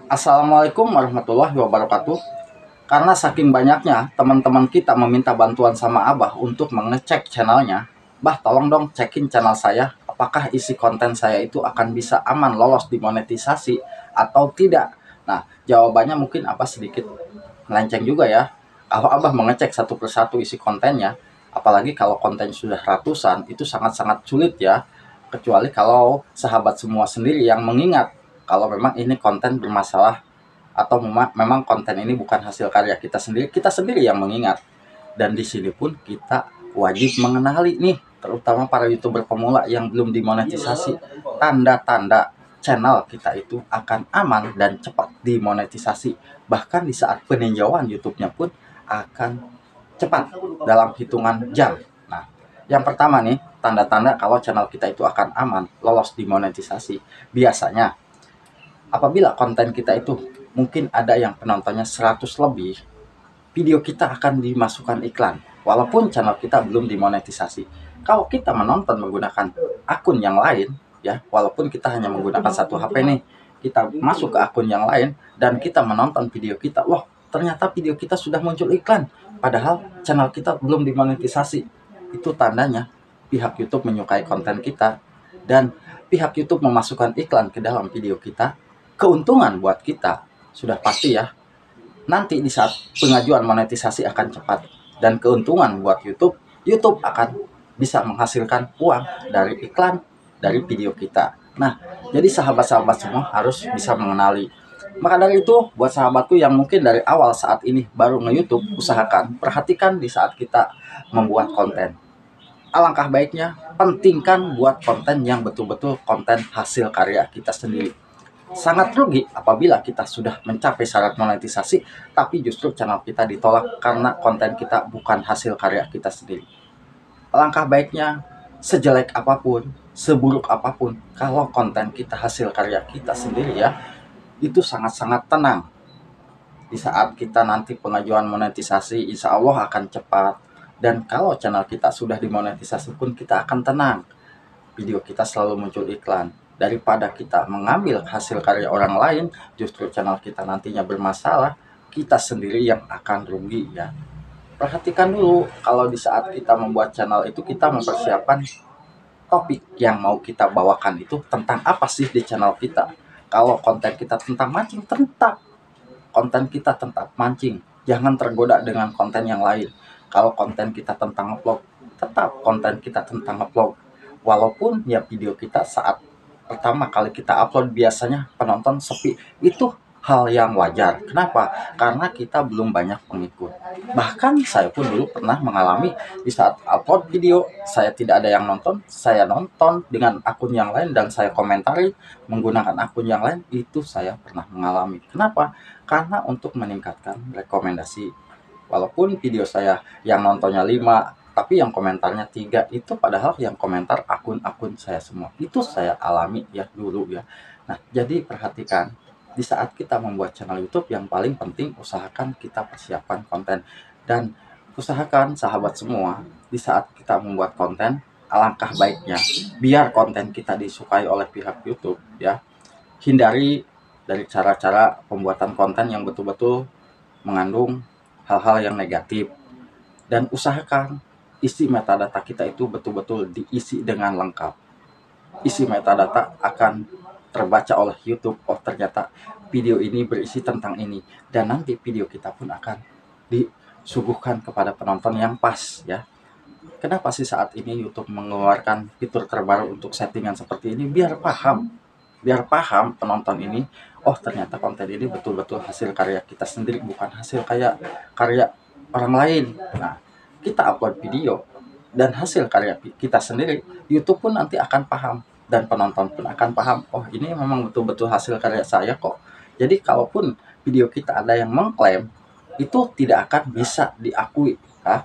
Assalamualaikum warahmatullahi wabarakatuh. Karena saking banyaknya teman-teman kita meminta bantuan sama Abah untuk mengecek channelnya, Bah tolong dong cekin channel saya, apakah isi konten saya itu akan bisa aman lolos dimonetisasi atau tidak. Nah, jawabannya mungkin Abah sedikit melenceng juga ya. Kalau Abah mengecek satu persatu isi kontennya, apalagi kalau konten sudah ratusan, itu sangat-sangat sulit ya. Kecuali kalau sahabat semua sendiri yang mengingat kalau memang ini konten bermasalah atau memang konten ini bukan hasil karya kita sendiri yang mengingat. Dan di sini pun kita wajib mengenali nih, terutama para YouTuber pemula yang belum dimonetisasi, tanda-tanda channel kita itu akan aman dan cepat dimonetisasi. Bahkan di saat peninjauan YouTube-nya pun akan cepat dalam hitungan jam. Nah, yang pertama nih, tanda-tanda kalau channel kita itu akan aman lolos dimonetisasi. Biasanya apabila konten kita itu mungkin ada yang penontonnya 100 lebih, video kita akan dimasukkan iklan walaupun channel kita belum dimonetisasi. Kalau kita menonton menggunakan akun yang lain ya, walaupun kita hanya menggunakan satu HP nih, kita masuk ke akun yang lain dan kita menonton video kita, wah ternyata video kita sudah muncul iklan padahal channel kita belum dimonetisasi. Itu tandanya pihak YouTube menyukai konten kita dan pihak YouTube memasukkan iklan ke dalam video kita. Keuntungan buat kita sudah pasti ya, nanti di saat pengajuan monetisasi akan cepat, dan keuntungan buat YouTube akan bisa menghasilkan uang dari iklan dari video kita. Nah, jadi sahabat-sahabat semua harus bisa mengenali. Maka dari itu, buat sahabatku yang mungkin dari awal saat ini baru nge-YouTube, usahakan perhatikan di saat kita membuat konten. Alangkah baiknya pentingkan buat konten yang betul-betul konten hasil karya kita sendiri. Sangat rugi apabila kita sudah mencapai syarat monetisasi, tapi justru channel kita ditolak karena konten kita bukan hasil karya kita sendiri. Alangkah baiknya, sejelek apapun, seburuk apapun, kalau konten kita hasil karya kita sendiri ya, itu sangat-sangat tenang. Di saat kita nanti pengajuan monetisasi, insya Allah akan cepat. Dan kalau channel kita sudah dimonetisasi pun kita akan tenang. Video kita selalu muncul iklan. Daripada kita mengambil hasil karya orang lain, justru channel kita nantinya bermasalah, kita sendiri yang akan rugi ya. Perhatikan dulu kalau di saat kita membuat channel itu kita mempersiapkan topik yang mau kita bawakan itu tentang apa sih di channel kita. Kalau konten kita tentang mancing, tetap konten kita tentang mancing. Jangan tergoda dengan konten yang lain. Kalau konten kita tentang vlog, tetap konten kita tentang vlog. Walaupun ya video kita saat pertama kali kita upload biasanya penonton sepi, itu hal yang wajar. Kenapa? Karena kita belum banyak pengikut. Bahkan saya pun dulu pernah mengalami di saat upload video saya tidak ada yang nonton, saya nonton dengan akun yang lain dan saya komentari menggunakan akun yang lain, itu saya pernah mengalami. Kenapa? Karena untuk meningkatkan rekomendasi. Walaupun video saya yang nontonnya 5 tapi yang komentarnya 3, itu padahal yang komentar akun-akun saya semua. Itu saya alami ya dulu ya. Nah, jadi perhatikan di saat kita membuat channel YouTube, yang paling penting usahakan kita persiapkan konten. Dan usahakan sahabat semua, di saat kita membuat konten, alangkah baiknya biar konten kita disukai oleh pihak YouTube ya. Hindari dari cara-cara pembuatan konten yang betul-betul mengandung hal-hal yang negatif, dan usahakan isi metadata kita itu betul-betul diisi dengan lengkap. Isi metadata akan terbaca oleh YouTube, oh ternyata video ini berisi tentang ini, dan nanti video kita pun akan disuguhkan kepada penonton yang pas ya. Kenapa sih saat ini YouTube mengeluarkan fitur terbaru untuk settingan seperti ini? Biar paham penonton ini, oh ternyata konten ini betul-betul hasil karya kita sendiri, bukan hasil karya orang lain. Nah, kita upload video dan hasil karya kita sendiri, YouTube pun nanti akan paham dan penonton pun akan paham, oh ini memang betul-betul hasil karya saya kok. Jadi kalaupun video kita ada yang mengklaim, itu tidak akan bisa diakui ya.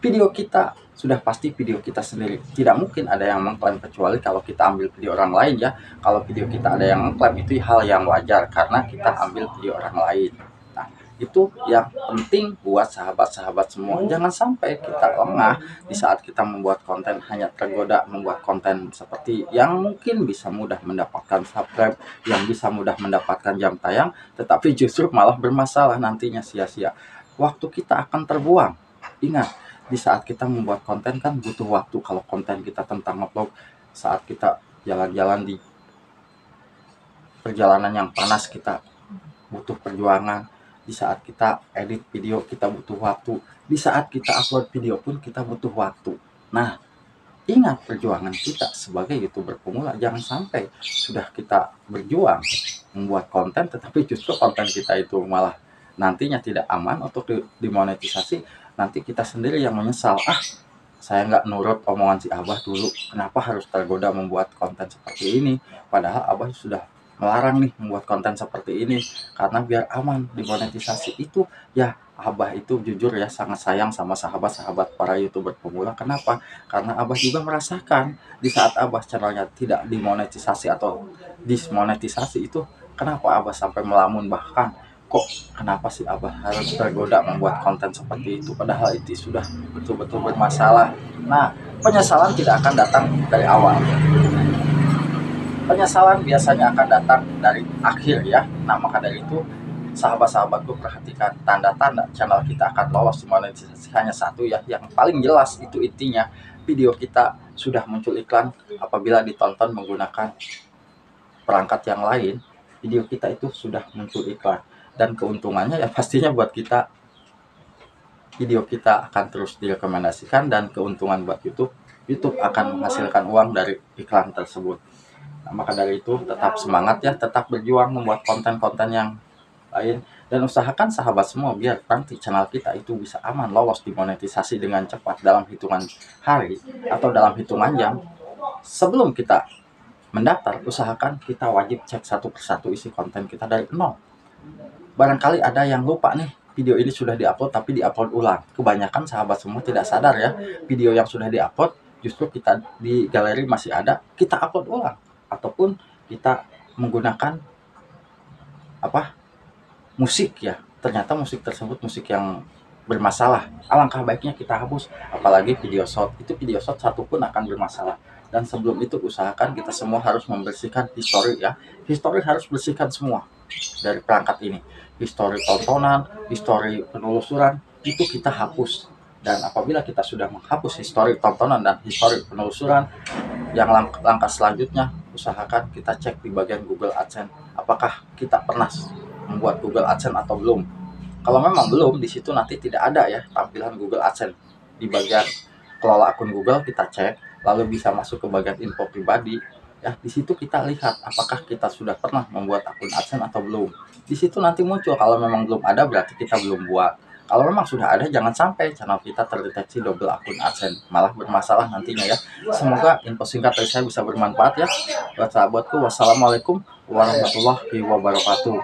Video kita sudah pasti video kita sendiri, tidak mungkin ada yang mengklaim, kecuali kalau kita ambil video orang lain ya. Kalau video kita ada yang mengklaim, itu hal yang wajar karena kita ambil video orang lain. Nah, Itu yang penting buat sahabat-sahabat semua. Jangan sampai kita lengah di saat kita membuat konten, hanya tergoda membuat konten seperti yang mungkin bisa mudah mendapatkan subscribe, yang bisa mudah mendapatkan jam tayang, tetapi justru malah bermasalah nantinya, sia-sia. Waktu kita akan terbuang. Ingat, di saat kita membuat konten kan butuh waktu. Kalau konten kita tentang ngevlog, saat kita jalan-jalan di perjalanan yang panas, kita butuh perjuangan. Di saat kita edit video kita butuh waktu. Di saat kita upload video pun kita butuh waktu. Nah, ingat perjuangan kita sebagai YouTuber pemula. Jangan sampai sudah kita berjuang membuat konten, tetapi justru konten kita itu malah nantinya tidak aman untuk dimonetisasi. Nanti kita sendiri yang menyesal. Saya nggak nurut omongan si Abah dulu. Kenapa harus tergoda membuat konten seperti ini? Padahal Abah sudah melarang nih membuat konten seperti ini karena biar aman dimonetisasi. Itu ya, Abah itu jujur ya sangat sayang sama sahabat-sahabat para YouTuber pemula. Kenapa? Karena Abah juga merasakan di saat Abah channelnya tidak dimonetisasi atau dismonetisasi itu, kenapa Abah sampai melamun, bahkan kok kenapa sih Abah harus tergoda membuat konten seperti itu, padahal itu sudah betul-betul bermasalah. Nah, penyesalan tidak akan datang dari awal. Penyesalan biasanya akan datang dari akhir ya. Nah, maka dari itu sahabat-sahabatku, perhatikan tanda-tanda channel kita akan lolos monetisasi hanya satu ya, yang paling jelas itu intinya video kita sudah muncul iklan apabila ditonton menggunakan perangkat yang lain. Video kita itu sudah muncul iklan, dan keuntungannya ya pastinya buat kita, video kita akan terus direkomendasikan, dan keuntungan buat YouTube akan menghasilkan uang dari iklan tersebut. Nah, maka dari itu tetap semangat ya, tetap berjuang membuat konten-konten yang lain, dan usahakan sahabat semua biar nanti channel kita itu bisa aman lolos dimonetisasi dengan cepat dalam hitungan hari atau dalam hitungan jam. Sebelum kita mendaftar, usahakan kita wajib cek satu persatu isi konten kita dari nol. Barangkali ada yang lupa nih, video ini sudah diupload tapi diupload ulang. Kebanyakan sahabat semua tidak sadar ya, video yang sudah diupload justru kita di galeri masih ada, kita upload ulang. Ataupun kita menggunakan musik ya, ternyata musik tersebut musik yang bermasalah. Alangkah baiknya kita hapus, apalagi video short. Itu video short satu pun akan bermasalah. Dan sebelum itu usahakan kita semua harus membersihkan history ya. History harus bersihkan semua dari perangkat ini. History tontonan, history penelusuran, itu kita hapus. Dan apabila kita sudah menghapus history tontonan dan history penelusuran, yang langkah selanjutnya usahakan kita cek di bagian Google AdSense, apakah kita pernah membuat Google AdSense atau belum. Kalau memang belum, di situ nanti tidak ada ya tampilan Google AdSense. Di bagian kelola akun Google kita cek, lalu bisa masuk ke bagian info pribadi ya. Di situ kita lihat apakah kita sudah pernah membuat akun AdSense atau belum. Di situ nanti muncul, kalau memang belum ada berarti kita belum buat. Kalau memang sudah ada, jangan sampai channel kita terdeteksi double akun AdSense, malah bermasalah nantinya ya. Semoga info singkat dari saya bisa bermanfaat ya buat sahabatku. Wassalamualaikum warahmatullahi wabarakatuh.